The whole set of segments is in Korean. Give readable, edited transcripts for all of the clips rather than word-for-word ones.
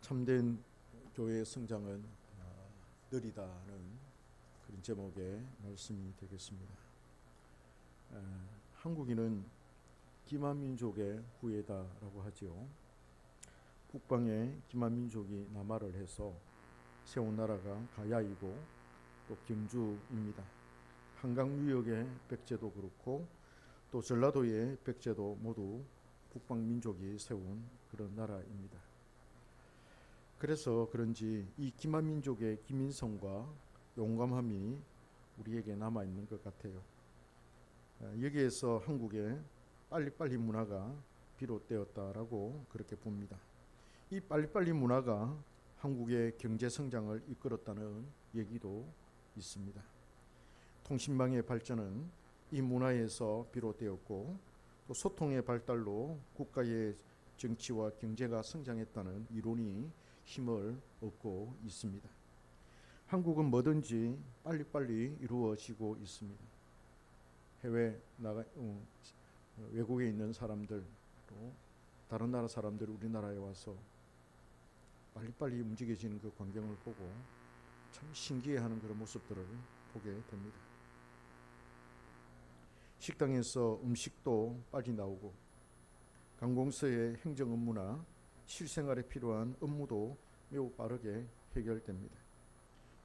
참된 교회의 성장은 느리다는 그런 제목의 말씀이 되겠습니다. 한국인은 기만민족의 후예다라고 하지요. 북방에 기만민족이 남하를 해서 세운 나라가 가야이고 또 경주입니다. 한강유역의 백제도 그렇고 또 전라도의 백제도 모두 북방민족이 세운 그런 나라입니다. 그래서 그런지 이 기만민족의 기민성과 용감함이 우리에게 남아있는 것 같아요. 여기에서 한국의 빨리빨리 문화가 비롯되었다라고 그렇게 봅니다. 이 빨리빨리 문화가 한국의 경제성장을 이끌었다는 얘기도 있습니다. 통신망의 발전은 이 문화에서 비롯되었고 또 소통의 발달로 국가의 정치와 경제가 성장했다는 이론이 힘을 얻고 있습니다. 한국은 뭐든지 빨리빨리 이루어지고 있습니다. 외국에 있는 사람들 또 다른 나라 사람들이 우리나라에 와서 빨리빨리 움직여지는 그 광경을 보고 참 신기해하는 그런 모습들을 보게 됩니다. 식당에서 음식도 빨리 나오고 관공서의 행정 업무나 실생활에 필요한 업무도 매우 빠르게 해결됩니다.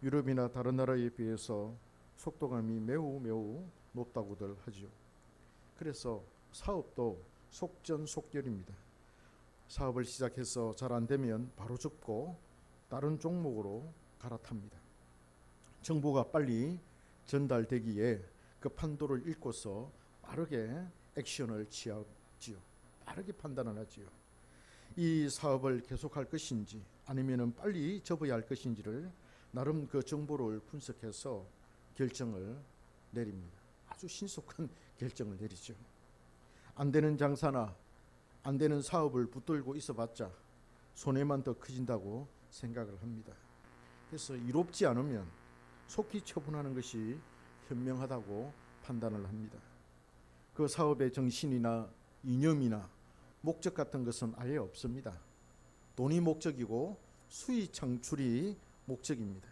유럽이나 다른 나라에 비해서 속도감이 매우 높다고들 하죠. 그래서 사업도 속전속결입니다. 사업을 시작해서 잘 안 되면 바로 접고 다른 종목으로 갈아탑니다. 정보가 빨리 전달되기에 그 판도를 읽고서 빠르게 액션을 취하지요. 빠르게 판단을 하지요. 이 사업을 계속할 것인지 아니면 빨리 접어야 할 것인지를 나름 그 정보를 분석해서 결정을 내립니다. 아주 신속한 결정을 내리죠. 안 되는 장사나 안 되는 사업을 붙들고 있어봤자 손해만 더 커진다고 생각을 합니다. 그래서 이롭지 않으면 속히 처분하는 것이 현명하다고 판단을 합니다. 그 사업의 정신이나 이념이나 목적 같은 것은 아예 없습니다. 돈이 목적이고 수익 창출이 목적입니다.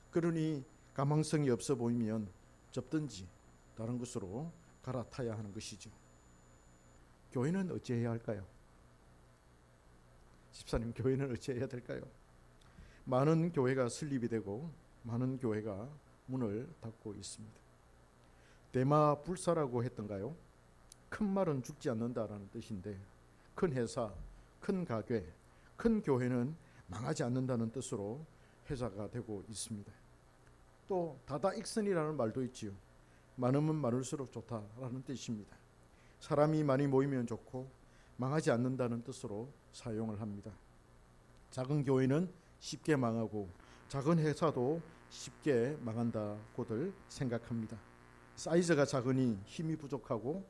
그러니 가망성이 없어 보이면 접든지 다른 것으로 갈아타야 하는 것이죠. 교회는 어찌해야 할까요? 집사님, 교회는 어찌해야 될까요? 많은 교회가 설립이 되고 많은 교회가 문을 닫고 있습니다. 대마불사라고 했던가요? 큰 말은 죽지 않는다라는 뜻인데 큰 회사, 큰 가게, 큰 교회는 망하지 않는다는 뜻으로 회자가 되고 있습니다. 또 다다익선이라는 말도 있지요. 많으면 많을수록 좋다라는 뜻입니다. 사람이 많이 모이면 좋고 망하지 않는다는 뜻으로 사용을 합니다. 작은 교회는 쉽게 망하고 작은 회사도 쉽게 망한다고들 생각합니다. 사이즈가 작으니 힘이 부족하고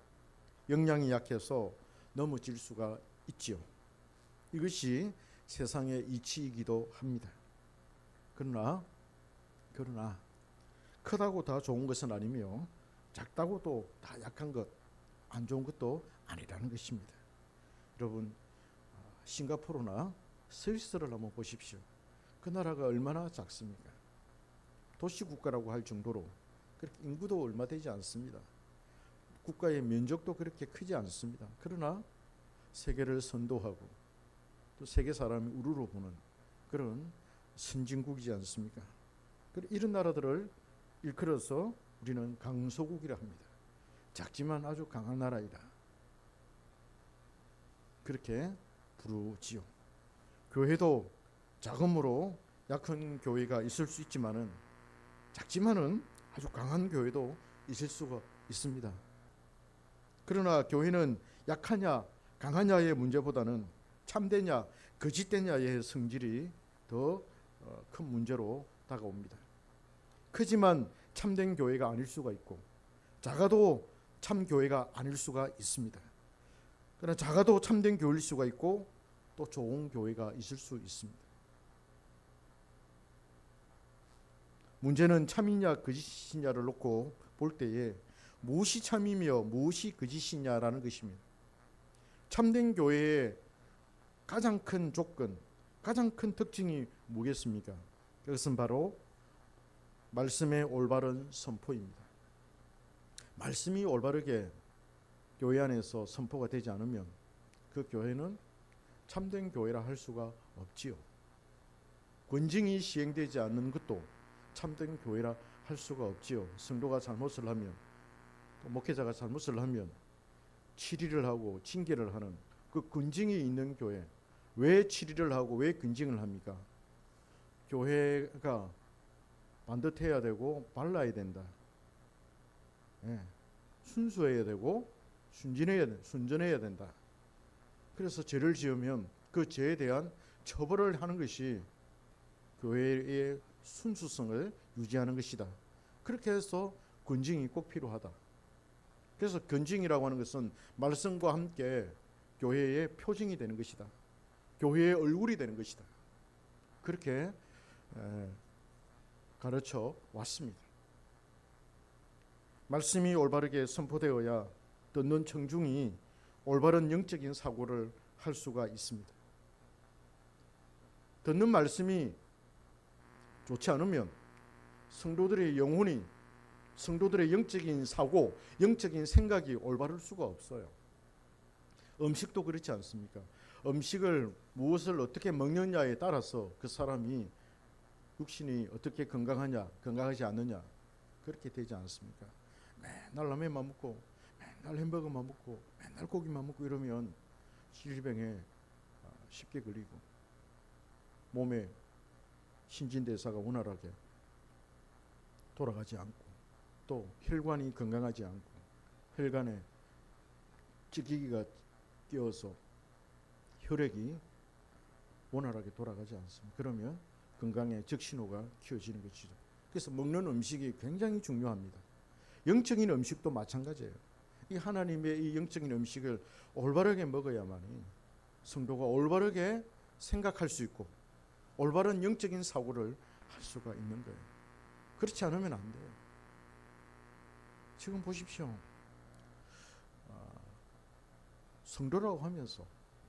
역량이 약해서 넘어질 수가 있지요. 이것이 세상의 이치이기도 합니다. 그러나 크다고 다 좋은 것은 아니며 작다고 또 다 약한 것, 안 좋은 것도 아니라는 것입니다. 여러분, 싱가포르나 스위스를 한번 보십시오. 그 나라가 얼마나 작습니까? 도시국가라고 할 정도로 그렇게 인구도 얼마 되지 않습니다. 국가의 면적도 그렇게 크지 않습니다. 그러나 세계를 선도하고 또 세계 사람이 우르르 보는 그런 선진국이지 않습니까? 이런 나라들을 일컬어서 우리는 강소국이라 합니다. 작지만 아주 강한 나라이다. 그렇게 부르지요. 교회도 작음으로 약한 교회가 있을 수 있지만은 작지만은 아주 강한 교회도 있을 수가 있습니다. 그러나 교회는 약하냐 강하냐의 문제보다는 참되냐 거짓되냐의 성질이 더 큰 문제로 다가옵니다. 크지만 참된 교회가 아닐 수가 있고 작아도 참 교회가 아닐 수가 있습니다. 그러나 작아도 참된 교회일 수가 있고 또 좋은 교회가 있을 수 있습니다. 문제는 참이냐 거짓이냐를 놓고 볼 때에 무엇이 참이며 무엇이 거짓이냐라는 것입니다. 참된 교회의 가장 큰 조건, 가장 큰 특징이 뭐겠습니까? 그것은 바로 말씀의 올바른 선포입니다. 말씀이 올바르게 교회 안에서 선포가 되지 않으면 그 교회는 참된 교회라 할 수가 없지요. 권징이 시행되지 않는 것도 참된 교회라 할 수가 없지요. 성도가 잘못을 하면, 또 목회자가 잘못을 하면 치리를 하고 징계를 하는 그 권징이 있는 교회, 왜 치리를 하고 왜 권징을 합니까? 교회가 반듯해야 되고 발라야 된다. 순수해야 되고 순전해야 된다. 그래서 죄를 지으면 그 죄에 대한 처벌을 하는 것이 교회의 순수성을 유지하는 것이다. 그렇게 해서 권징이 꼭 필요하다. 그래서 권징이라고 하는 것은 말씀과 함께 교회의 표징이 되는 것이다. 교회의 얼굴이 되는 것이다. 그렇게 가르쳐 왔습니다. 말씀이 올바르게 선포되어야 듣는 청중이 올바른 영적인 사고를 할 수가 있습니다. 듣는 말씀이 좋지 않으면 성도들의 영혼이, 성도들의 영적인 사고, 영적인 생각이 올바를 수가 없어요. 음식도 그렇지 않습니까? 음식을 무엇을 어떻게 먹느냐에 따라서 그 사람이 육신이 어떻게 건강하냐, 건강하지 않느냐 그렇게 되지 않습니까? 맨날 라면만 먹고 맨날 햄버거만 먹고 맨날 고기만 먹고 이러면 질병에 쉽게 걸리고 몸에 신진대사가 원활하게 돌아가지 않고 또 혈관이 건강하지 않고 혈관에 찌기기가 끼어서 혈액이 원활하게 돌아가지 않습니다. 그러면 건강에 적신호가 키워지는 것이죠. 그래서 먹는 음식이 굉장히 중요합니다. 영적인 음식도 마찬가지예요. 이 하나님의 이 영적인 음식을 올바르게 먹어야만이 성도가 올바르게 생각할 수 있고 올바른 영적인 사고를 할 수가 있는 거예요. 그렇지 않으면 안 돼요. 지금 보십시오. 성도라고 하면서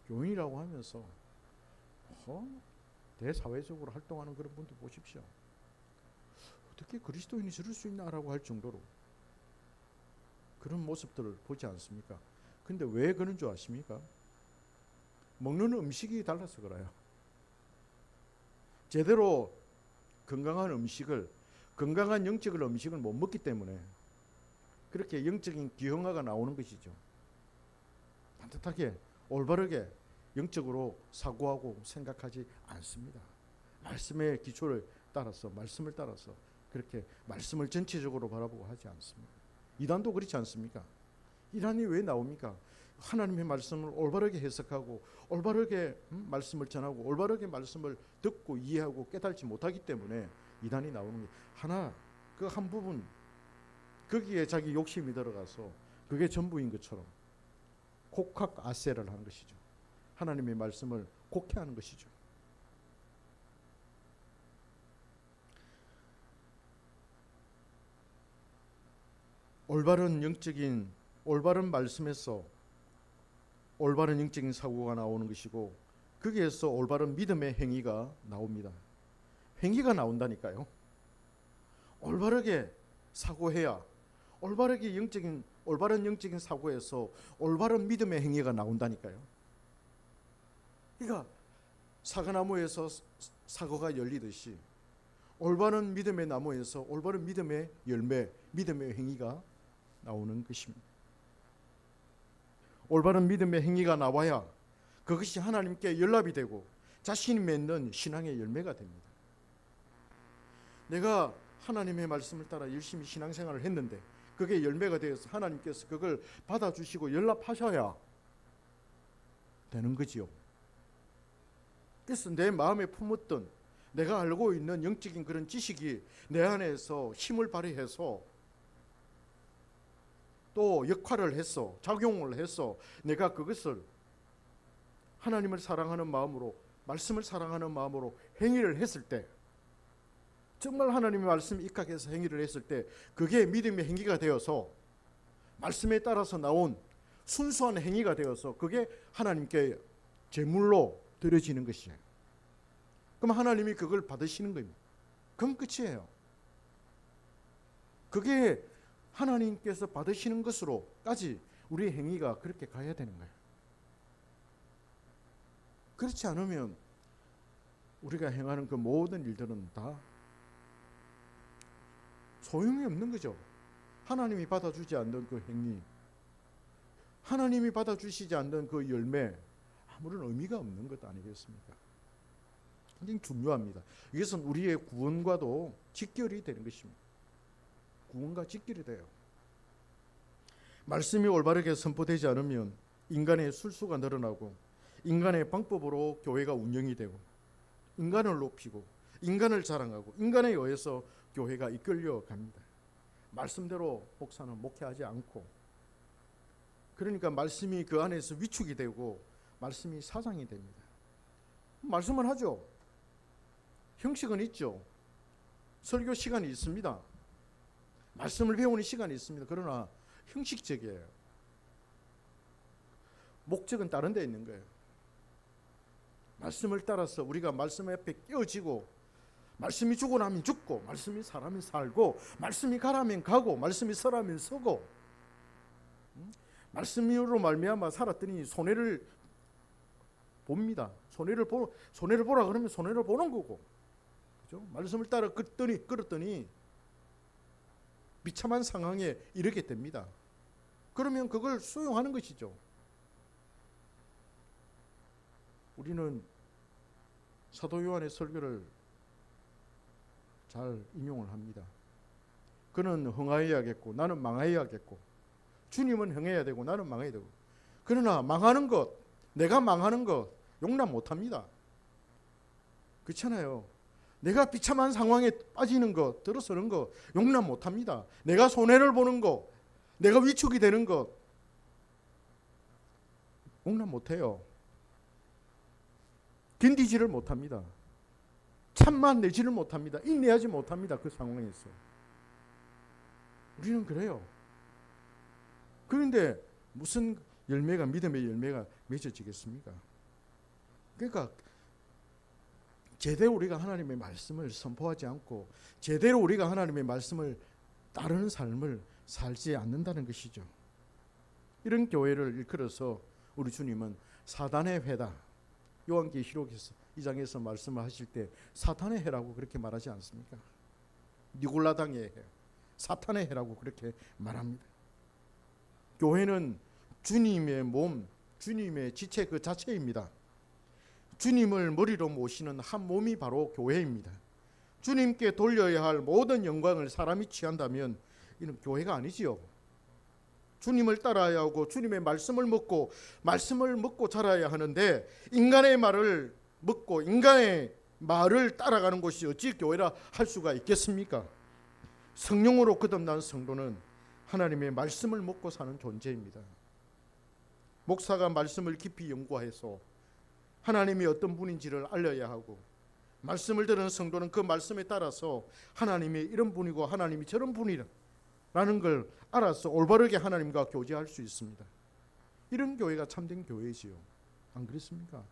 교인이라고 하면서 대사회적으로 활동하는 그런 분들 보십시오. 어떻게 그리스도인이 저럴 수 있나라고 할 정도로 그런 모습들을 보지 않습니까? 근데 왜 그런 줄 아십니까? 먹는 음식이 달라서 그래요. 제대로 건강한 음식을, 건강한 영적인 음식을 못 먹기 때문에 그렇게 영적인 기형아가 나오는 것이죠. 반듯하게 올바르게 영적으로 사고하고 생각하지 않습니다. 말씀의 기초를 따라서, 말씀을 따라서 그렇게 말씀을 전체적으로 바라보고 하지 않습니다. 이단도 그렇지 않습니까? 이단이 왜 나옵니까? 하나님의 말씀을 올바르게 해석하고 올바르게 말씀을 전하고 올바르게 말씀을 듣고 이해하고 깨달지 못하기 때문에 이단이 나오는 게 하나, 그 한 부분 거기에 자기 욕심이 들어가서 그게 전부인 것처럼 곡학 아세를 하는 것이죠. 하나님의 말씀을 곡해하는 것이죠. 올바른 말씀에서 올바른 영적인 사고가 나오는 것이고 거기에서 올바른 믿음의 행위가 나옵니다. 행위가 나온다니까요. 올바르게 사고해야 올바른 영적인 사고에서 올바른 믿음의 행위가 나온다니까요. 그러니까 사과나무에서 사과가 열리듯이 올바른 믿음의 나무에서 올바른 믿음의 열매, 믿음의 행위가 나오는 것입니다. 올바른 믿음의 행위가 나와야 그것이 하나님께 연락이 되고 자신이 맺는 신앙의 열매가 됩니다. 내가 하나님의 말씀을 따라 열심히 신앙생활을 했는데 그게 열매가 되어서 하나님께서 그걸 받아주시고 연락하셔야 되는 거지요. 그래서 내 마음에 품었던 내가 알고 있는 영적인 그런 지식이 내 안에서 힘을 발휘해서 또 역할을 해서 작용을 해서 내가 그것을 하나님을 사랑하는 마음으로 말씀을 사랑하는 마음으로 행위를 했을 때 정말 하나님의 말씀에 입각해서 행위를 했을 때 그게 믿음의 행위가 되어서 말씀에 따라서 나온 순수한 행위가 되어서 그게 하나님께 제물로 드려지는 것이에요. 그럼 하나님이 그걸 받으시는 겁니다. 그럼 끝이에요. 그게 하나님께서 받으시는 것으로까지 우리의 행위가 그렇게 가야 되는 거예요. 그렇지 않으면 우리가 행하는 그 모든 일들은 다 소용이 없는 거죠. 하나님이 받아주지 않는 그 행위, 하나님이 받아주시지 않는 그 열매, 아무런 의미가 없는 것 아니겠습니까? 굉장히 중요합니다. 이것은 우리의 구원과도 직결이 되는 것입니다. 구원과 직결이 돼요. 말씀이 올바르게 선포되지 않으면 인간의 술수가 늘어나고 인간의 방법으로 교회가 운영이 되고 인간을 높이고 인간을 자랑하고 인간에 의해서 교회가 이끌려 갑니다. 말씀대로 목사는 목회하지 않고, 그러니까 말씀이 그 안에서 위축이 되고 말씀이 사장이 됩니다. 말씀은 하죠. 형식은 있죠. 설교 시간이 있습니다. 말씀을 배우는 시간이 있습니다. 그러나 형식적이에요. 목적은 다른 데 있는 거예요. 말씀을 따라서 우리가 말씀 앞에 끼어지고, 말씀이 주고 나면 죽고, 말씀이 살아면 살고, 말씀이 가라면 가고, 말씀이 서라면 서고, 말씀으로 말미암아 살았더니 손해를 봅니다. 손해를 보라 그러면 손해를 보는 거고, 그죠? 말씀을 따라 끌었더니 비참한 상황에 이르게 됩니다. 그러면 그걸 수용하는 것이죠. 우리는 사도 요한의 설교를 잘 인용을 합니다. 그는 흥하여야겠고 나는 망하여야겠고, 주님은 흥해야 되고 나는 망해야 되고, 그러나 망하는 것, 내가 망하는 것 용납 못합니다. 그렇잖아요. 내가 비참한 상황에 빠지는 것, 들어서는 것 용납 못합니다. 내가 손해를 보는 것, 내가 위축이 되는 것 용납 못해요. 견디지를 못합니다. 참만 내지를 못합니다. 인내하지 못합니다. 그 상황에서. 우리는 그래요. 그런데 무슨 열매가, 믿음의 열매가 맺어지겠습니까? 그러니까 제대로 우리가 하나님의 말씀을 선포하지 않고 제대로 우리가 하나님의 말씀을 따르는 삶을 살지 않는다는 것이죠. 이런 교회를 일컬어서 우리 주님은 사단의 회다, 요한계시록 2장에서 말씀을 하실 때 사탄의 해라고 그렇게 말하지 않습니까? 니골라당의 해, 사탄의 해라고 그렇게 말합니다. 교회는 주님의 몸, 주님의 지체 그 자체입니다. 주님을 머리로 모시는 한 몸이 바로 교회입니다. 주님께 돌려야 할 모든 영광을 사람이 취한다면 이는 교회가 아니지요. 주님을 따라야 하고 주님의 말씀을 먹고 자라야 하는데, 인간의 말을 먹고 인간의 말을 따라가는 것이 어찌 교회라 할 수가 있겠습니까? 성령으로 거듭난 성도는 하나님의 말씀을 먹고 사는 존재입니다. 목사가 말씀을 깊이 연구해서 하나님이 어떤 분인지를 알려야 하고, 말씀을 들은 성도는 그 말씀에 따라서 하나님이 이런 분이고 하나님이 저런 분이라는 걸 알아서 올바르게 하나님과 교제할 수 있습니다. 이런 교회가 참된 교회지요. 안 그렇습니까?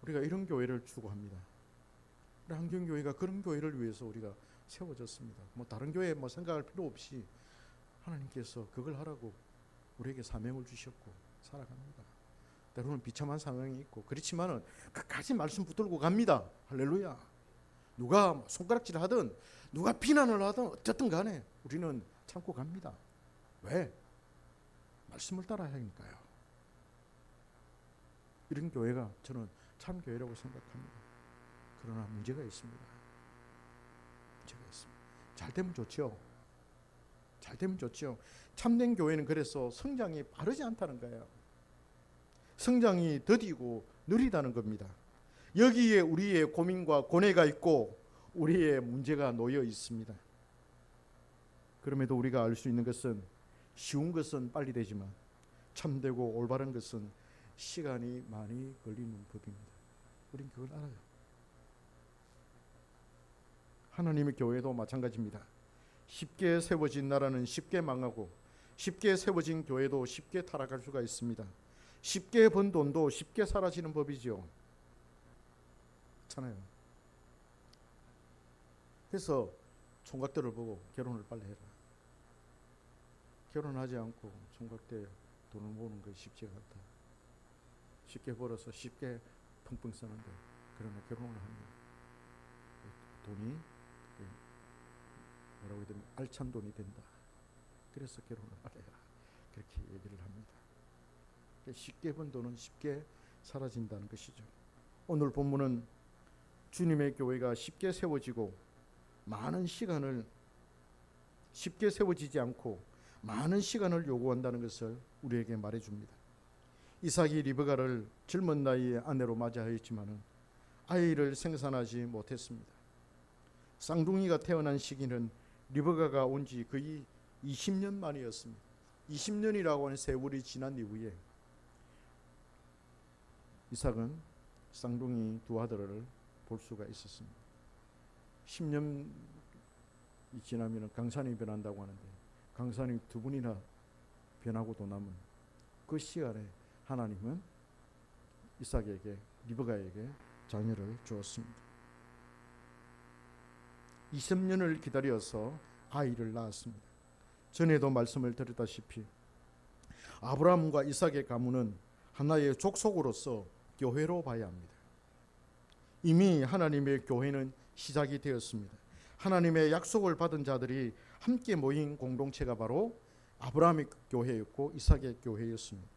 우리가 이런 교회를 추구합니다. 우리 한경교회가 그런 교회를 위해서 우리가 세워졌습니다. 다른 교회 생각할 필요 없이 하나님께서 그걸 하라고 우리에게 사명을 주셨고 살아갑니다. 때로는 비참한 상황이 있고 그렇지만은 끝까지 말씀 붙들고 갑니다. 할렐루야. 누가 손가락질 하든 누가 비난을 하든 어쨌든 간에 우리는 참고 갑니다. 왜? 말씀을 따라야 하니까요. 이런 교회가 저는 참 교회라고 생각합니다. 그러나 문제가 있습니다. 문제가 있습니다. 잘 되면 좋죠. 잘 되면 좋죠. 참된 교회는 그래서 성장이 빠르지 않다는 거예요. 성장이 더디고 느리다는 겁니다. 여기에 우리의 고민과 고뇌가 있고 우리의 문제가 놓여 있습니다. 그럼에도 우리가 알 수 있는 것은 쉬운 것은 빨리 되지만 참되고 올바른 것은 시간이 많이 걸리는 법입니다. 우린 그걸 알아요. 하나님의 교회도 마찬가지입니다. 쉽게 세워진 나라는 쉽게 망하고 쉽게 세워진 교회도 쉽게 타락할 수가 있습니다. 쉽게 번 돈도 쉽게 사라지는 법이죠. 그렇잖아요. 그래서 총각들을 보고 결혼을 빨리 해라. 결혼하지 않고 총각 때 돈을 모으는 것이 쉽지가 않다. 쉽게 벌어서 쉽게 펑펑 쓰는데, 그러나 결혼을 하면 돈이 뭐라고 해야 되나, 알찬 돈이 된다. 그래서 결혼을 빨리 해라. 그렇게 얘기를 합니다. 쉽게 번 돈은 쉽게 사라진다는 것이죠. 오늘 본문은 주님의 교회가 쉽게 세워지고 많은 시간을, 쉽게 세워지지 않고 많은 시간을 요구한다는 것을 우리에게 말해줍니다. 이삭이 리브가를 젊은 나이에 아내로 맞이하였지만 아이를 생산하지 못했습니다. 쌍둥이가 태어난 시기는 리브가가 온 지 거의 20년 만이었습니다. 20년이라고 하는 세월이 지난 이후에 이삭은 쌍둥이 두 아들을 볼 수가 있었습니다. 10년이 지나면 강산이 변한다고 하는데, 강산이 두 분이나 변하고도 남은 그 시간에 하나님은 이삭에게, 리브가에게 자녀를 주었습니다. 20년을 기다려서 아이를 낳았습니다. 전에도 말씀을 드렸다시피 아브라함과 이삭의 가문은 하나의 족속으로서 교회로 봐야 합니다. 이미 하나님의 교회는 시작이 되었습니다. 하나님의 약속을 받은 자들이 함께 모인 공동체가 바로 아브라함의 교회였고 이삭의 교회였습니다.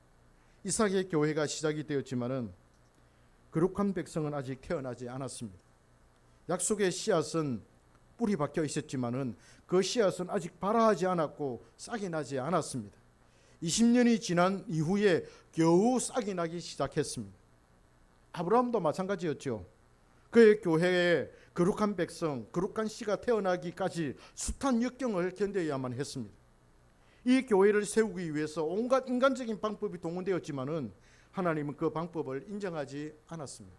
이삭의 교회가 시작이 되었지만은 거룩한 백성은 아직 태어나지 않았습니다. 약속의 씨앗은 뿌리 박혀 있었지만은 그 씨앗은 아직 발아하지 않았고 싹이 나지 않았습니다. 20년이 지난 이후에 겨우 싹이 나기 시작했습니다. 아브라함도 마찬가지였죠. 그의 교회에 거룩한 백성, 거룩한 씨가 태어나기까지 숱한 역경을 견뎌야만 했습니다. 이 교회를 세우기 위해서 온갖 인간적인 방법이 동원되었지만은 하나님은 그 방법을 인정하지 않았습니다.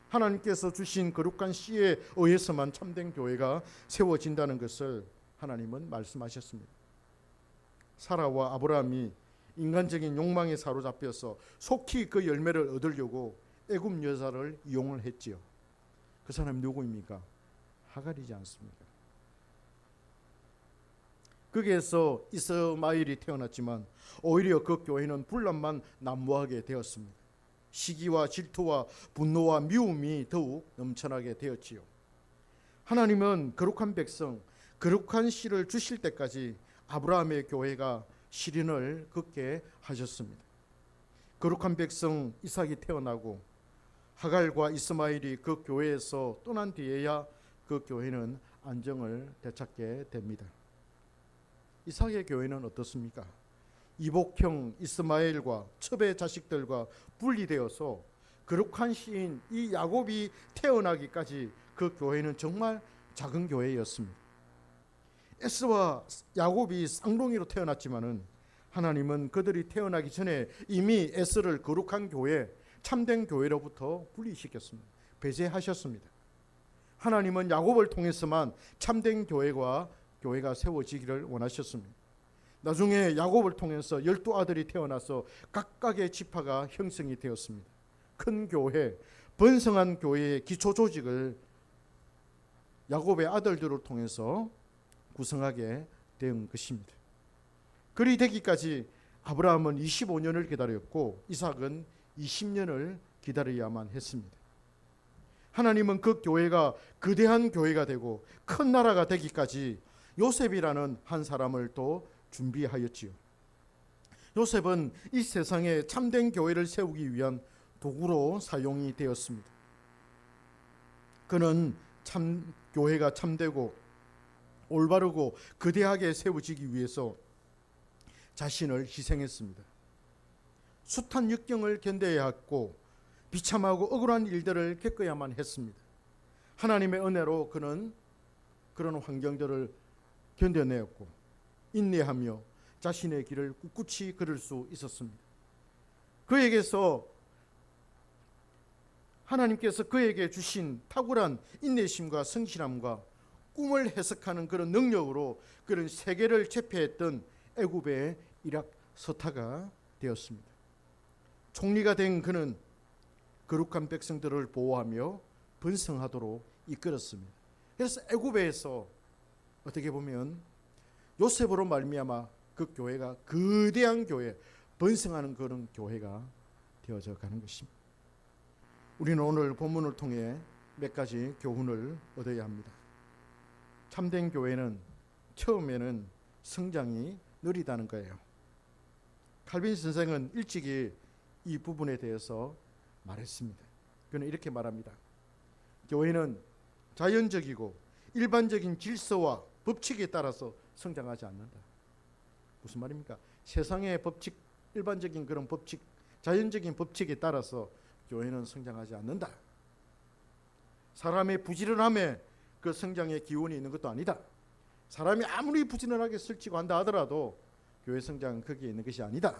하나님께서 주신 거룩한 씨에 의해서만 참된 교회가 세워진다는 것을 하나님은 말씀하셨습니다. 사라와 아브라함이 인간적인 욕망에 사로잡혀서 속히 그 열매를 얻으려고 애굽 여자를 이용을 했지요. 그 사람이 누구입니까? 하갈이지 않습니까? 거기에서 이스마엘이 태어났지만 오히려 그 교회는 분란만 난무하게 되었습니다. 시기와 질투와 분노와 미움이 더욱 넘쳐나게 되었지요. 하나님은 거룩한 백성, 거룩한 씨를 주실 때까지 아브라함의 교회가 시련을 겪게 하셨습니다. 거룩한 백성 이삭이 태어나고 하갈과 이스마엘이 그 교회에서 떠난 뒤에야 그 교회는 안정을 되찾게 됩니다. 이삭의 교회는 어떻습니까? 이복형 이스마엘과 첩의 자식들과 분리되어서 거룩한 시인 이 야곱이 태어나기까지 그 교회는 정말 작은 교회였습니다. 에스와 야곱이 쌍둥이로 태어났지만은 하나님은 그들이 태어나기 전에 이미 에스를 거룩한 교회, 참된 교회로부터 분리시켰습니다. 배제하셨습니다. 하나님은 야곱을 통해서만 참된 교회가 세워지기를 원하셨습니다. 나중에 야곱을 통해서 12아들이 태어나서 각각의 지파가 형성이 되었습니다. 큰 교회, 번성한 교회의 기초 조직을 야곱의 아들들을 통해서 구성하게 된 것입니다. 그리 되기까지 아브라함은 25년을 기다렸고 이삭은 20년을 기다려야만 했습니다. 하나님은 그 교회가 거대한 교회가 되고 큰 나라가 되기까지 요셉이라는 한 사람을 또 준비하였지요. 요셉은 이 세상에 참된 교회를 세우기 위한 도구로 사용이 되었습니다. 그는 교회가 참되고 올바르고 거대하게 세워지기 위해서 자신을 희생했습니다. 숱한 역경을 견뎌야 했고 비참하고 억울한 일들을 겪어야만 했습니다. 하나님의 은혜로 그는 그런 환경들을 견뎌내었고 인내하며 자신의 길을 꿋꿋이 걸을 수 있었습니다. 그에게서 하나님께서 그에게 주신 탁월한 인내심과 성실함과 꿈을 해석하는 그런 능력으로 그런 세계를 제패했던 애굽의 이락 서타가 되었습니다. 총리가 된 그는 거룩한 백성들을 보호하며 번성하도록 이끌었습니다. 그래서 애굽에서 어떻게 보면 요셉으로 말미암아 그 교회가 거대한 교회, 번성하는 그런 교회가 되어져 가는 것입니다. 우리는 오늘 본문을 통해 몇 가지 교훈을 얻어야 합니다. 참된 교회는 처음에는 성장이 느리다는 거예요. 칼빈 선생은 일찍이 이 부분에 대해서 말했습니다. 그는 이렇게 말합니다. 교회는 자연적이고 일반적인 질서와 법칙에 따라서 성장하지 않는다. 무슨 말입니까? 세상의 법칙, 일반적인 그런 법칙, 자연적인 법칙에 따라서 교회는 성장하지 않는다. 사람의 부지런함에 그 성장의 기운이 있는 것도 아니다. 사람이 아무리 부지런하게 설치고 한다 하더라도 교회 성장은 거기에 있는 것이 아니다.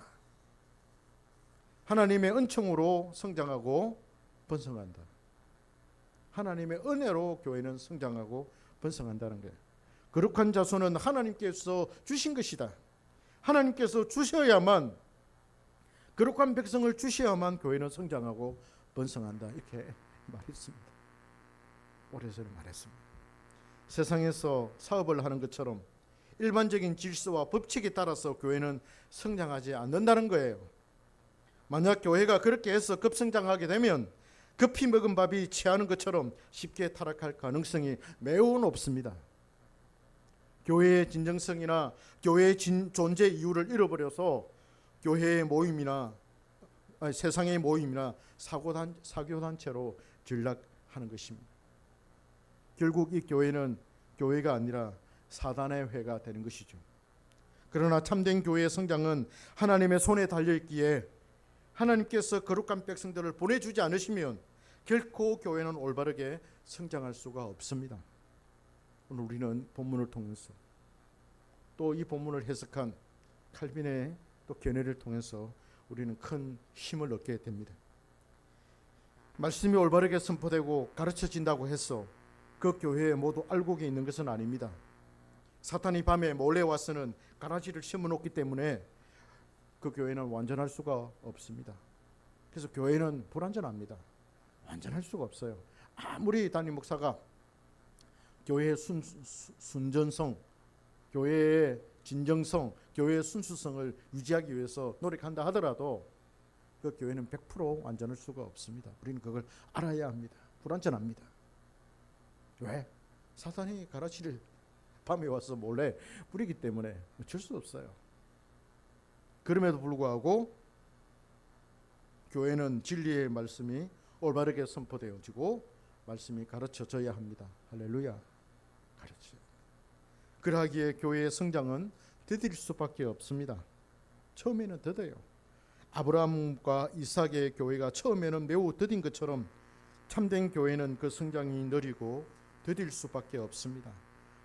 하나님의 은총으로 성장하고 번성한다. 하나님의 은혜로 교회는 성장하고 번성한다는 거예요. 거룩한 자손은 하나님께서 주신 것이다. 하나님께서 주셔야만, 거룩한 백성을 주셔야만 교회는 성장하고 번성한다. 이렇게 말했습니다. 오래전에 말했습니다. 세상에서 사업을 하는 것처럼 일반적인 질서와 법칙에 따라서 교회는 성장하지 않는다는 거예요. 만약 교회가 그렇게 해서 급성장하게 되면 급히 먹은 밥이 취하는 것처럼 쉽게 타락할 가능성이 매우 높습니다. 교회의 진정성이나 교회의 존재 이유를 잃어버려서 교회의 모임이나 세상의 모임이나 사교단체로 전락하는 것입니다. 결국 이 교회는 교회가 아니라 사단의 회가 되는 것이죠. 그러나 참된 교회의 성장은 하나님의 손에 달려있기에 하나님께서 거룩한 백성들을 보내주지 않으시면 결코 교회는 올바르게 성장할 수가 없습니다. 오늘 우리는 본문을 통해서 또 이 본문을 해석한 칼빈의 또 견해를 통해서 우리는 큰 힘을 얻게 됩니다. 말씀이 올바르게 선포되고 가르쳐진다고 해서 그 교회에 모두 알곡이 있는 것은 아닙니다. 사탄이 밤에 몰래 와서는 가라지를 심어놓기 때문에 그 교회는 완전할 수가 없습니다. 그래서 교회는 불완전합니다. 완전할 수가 없어요. 아무리 담임 목사가 교회의 순전성, 교회의 진정성, 교회의 순수성을 유지하기 위해서 노력한다 하더라도 그 교회는 100% 완전할 수가 없습니다. 우리는 그걸 알아야 합니다. 불완전합니다. 왜? 사탄이 가라지를 밤에 와서 몰래 뿌리기 때문에 어쩔 수 없어요. 그럼에도 불구하고 교회는 진리의 말씀이 올바르게 선포되어지고 말씀이 가르쳐져야 합니다. 할렐루야. 가르쳐. 그러하기에 교회의 성장은 더딜 수밖에 없습니다. 처음에는 더뎌요. 아브라함과 이삭의 교회가 처음에는 매우 더딘 것처럼 참된 교회는 그 성장이 느리고 더딜 수밖에 없습니다.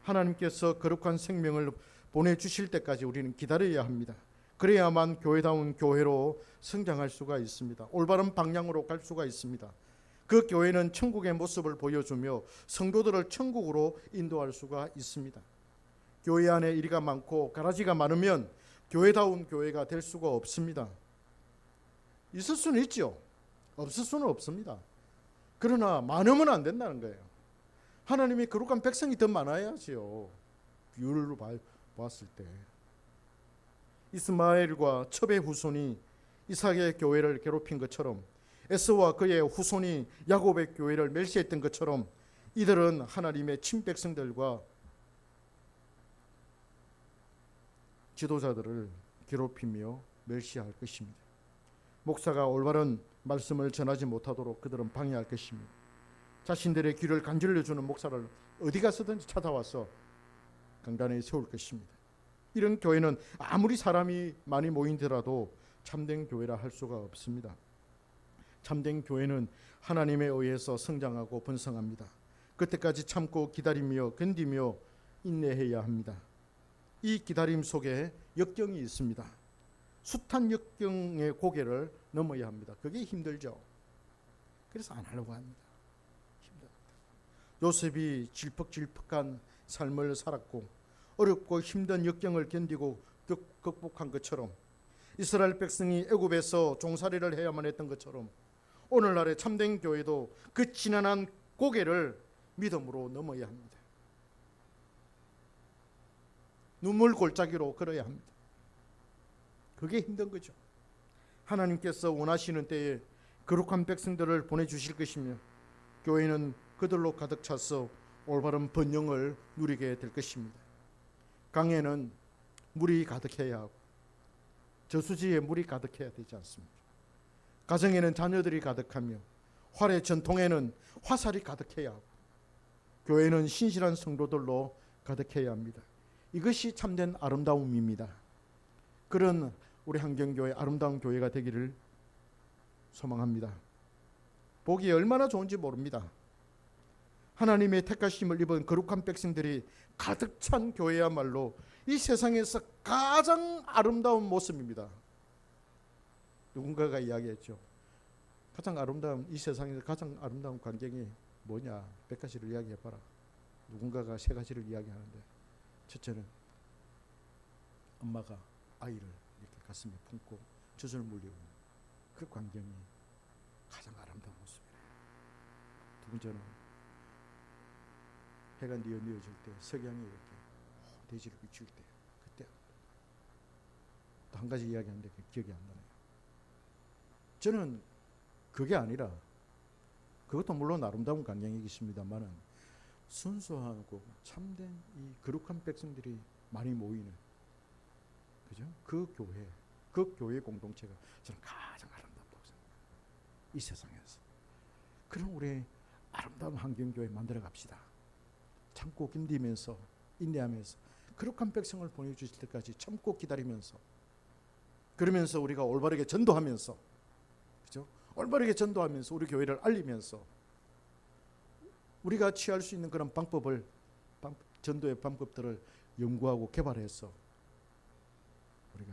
하나님께서 거룩한 생명을 보내주실 때까지 우리는 기다려야 합니다. 그래야만 교회다운 교회로 성장할 수가 있습니다. 올바른 방향으로 갈 수가 있습니다. 그 교회는 천국의 모습을 보여주며 성도들을 천국으로 인도할 수가 있습니다. 교회 안에 이리가 많고 가라지가 많으면 교회다운 교회가 될 수가 없습니다. 있을 수는 있죠. 없을 수는 없습니다. 그러나 많으면 안 된다는 거예요. 하나님이 거룩한 백성이 더 많아야지요. 비율로 봤을 때 이스마엘과 첩의 후손이 이삭의 교회를 괴롭힌 것처럼 에서와 그의 후손이 야곱의 교회를 멸시했던 것처럼 이들은 하나님의 친백성들과 지도자들을 괴롭히며 멸시할 것입니다. 목사가 올바른 말씀을 전하지 못하도록 그들은 방해할 것입니다. 자신들의 귀를 간질러주는 목사를 어디 가서든지 찾아와서 강단에 세울 것입니다. 이런 교회는 아무리 사람이 많이 모이더라도 참된 교회라 할 수가 없습니다. 참된 교회는 하나님에 의해서 성장하고 번성합니다. 그때까지 참고 기다리며 견디며 인내해야 합니다. 이 기다림 속에 역경이 있습니다. 숱한 역경의 고개를 넘어야 합니다. 그게 힘들죠. 그래서 안 하려고 합니다. 힘들다. 요셉이 질퍽질퍽한 삶을 살았고 어렵고 힘든 역경을 견디고 극복한 것처럼 이스라엘 백성이 애굽에서 종살이를 해야만 했던 것처럼 오늘날의 참된 교회도 그 지난한 고개를 믿음으로 넘어야 합니다. 눈물 골짜기로 걸어야 합니다. 그게 힘든 거죠. 하나님께서 원하시는 때에 거룩한 백성들을 보내주실 것이며 교회는 그들로 가득 차서 올바른 번영을 누리게 될 것입니다. 강에는 물이 가득해야 하고 저수지에 물이 가득해야 되지 않습니까? 가정에는 자녀들이 가득하며 활의 전통에는 화살이 가득해야 하고 교회는 신실한 성도들로 가득해야 합니다. 이것이 참된 아름다움입니다. 그런 우리 한경교회 아름다운 교회가 되기를 소망합니다. 보기 얼마나 좋은지 모릅니다. 하나님의 택하심을 입은 거룩한 백성들이 가득 찬 교회야말로 이 세상에서 가장 아름다운 모습입니다. 누군가가 이야기했죠. 가장 아름다운, 이 세상에서 가장 아름다운 광경이 뭐냐? 100가지를 이야기해봐라. 누군가가 3가지를 이야기하는데, 첫째는 엄마가 아이를 이렇게 가슴에 품고 젖을 물리고 그 광경이 가장 아름다운 모습이에요. 두 번째는 해가 뉘어질 때 석양이 이렇게 대지를 비출 때, 그때. 또 한 가지 이야기하는데 기억이 안 나네요. 저는 그게 아니라, 그것도 물론 아름다운 광경이겠습니다만은 순수하고 참된 이 거룩한 백성들이 많이 모이는, 그죠? 그 교회 공동체가 저는 가장 아름답다고 생각합니다. 이 세상에서. 그럼 우리 아름다운 한경교회 만들어 갑시다. 참고 견디면서, 인내하면서, 거룩한 백성을 보내주실 때까지 참고 기다리면서, 그러면서 우리가 올바르게 전도하면서, 그죠? 올바르게 전도하면서 우리 교회를 알리면서 우리가 취할 수 있는 그런 전도의 방법들을 연구하고 개발해서 우리가